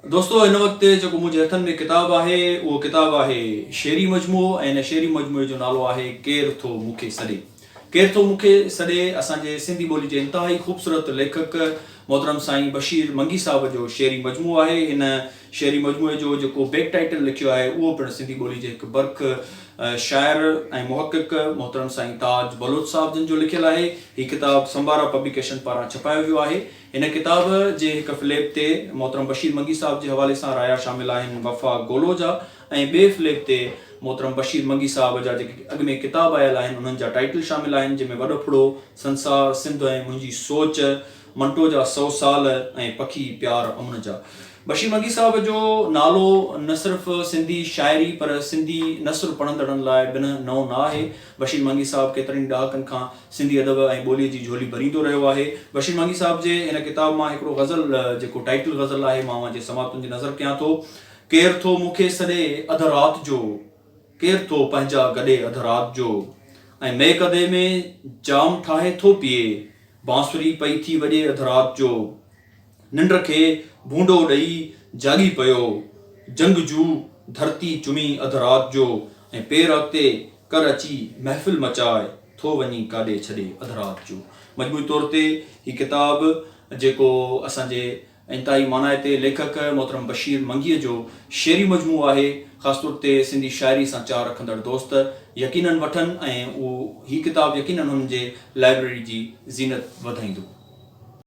दोस्तों इन वक्त जो मुझे हथन में किताब है वो किताब है शेरी मजमूओ ऐं शेरी मजमूए जो नालो है केर थो मूंखे सॾे। केर थो मूंखे सॾे असांजे सिंधी ॿोली जे इंतहाई ख़ूबसूरत लेखक मोहतरम साईं बशीर मंगी साहब जो शेरी मजमूओ आहे। इन शेरी मजमूए जो जेको बैक टाइटल लिखियो आहे उहो पिणु सिंधी ॿोली जे हिकु बर्ख शाइर ऐं मुहक़िक़ मोहतरम साईं ताज बलोच साहब जिन जो लिखियलु आहे। हीअ किताब संबारा पब्लिकेशन पारां छपायो वियो आहे। इन किताब जे हिकु फ्लैप ते मोहतरम बशीर मंगी साहब जे हवाले सां राया शामिल आहिनि वफ़ा गोलो जा, ऐं ॿिए फ्लैप ते मोहतरम बशीर मंगी साहब जा जेके अॻु में किताब आयल आहिनि उन्हनि जा टाइटल शामिल आहिनि, जंहिंमें वॾो फुड़ो, संसार, सिंध ऐं मुंहिंजी सोच, मंटो जा 100 साल ऐं पखी प्यार अमन जा। बशीर मंगी साहब जो नालो न सिर्फ़ु सिंधी शाइरी पर सिंधी नसर पढ़ंदड़नि लाइ बिन नओं न आहे। बशीर मंगी साहब केतिरनि ॾहाकनि खां सिंधी अदब ऐं ॿोलीअ जी झोली भरींदो रहियो आहे। बशीर मंगी साहब जे इन किताब मां हिकिड़ो ग़ज़ल जेको टाइटल ग़ज़ल आहे मां जे समाप्तुनि जी नज़र कयां थो। केर थो मूंखे सॾे अध राति जो, केर थो पंहिंजा गॾे अध राति जो, ऐं मेकदे में जाम ठाहे थो पीए, बांसुरी पई थी वॼे अध राति जो, निंड खे भूंडो ॾेई जागी पियो, जंग जू धरती चुमी अध राति जो, ऐं पेर अॻिते कर अची महफ़िल मचाए थो वञी काॾे छॾे अध राति जो। मजमूई तौर ते हीअ किताब जेको असांजे इंतहाई मानाइते लेखक मोहतरम बशीर मंगीअ जो शेरी मजमूओ आहे, ख़ासि तौर ते सिंधी शाइरी सां चाह रखंदड़ दोस्त यकीनन वठनि ऐं उहो हीअ किताब यकीनन हुननि जे लाइब्रेरी जी ज़ीनत वधाईंदो।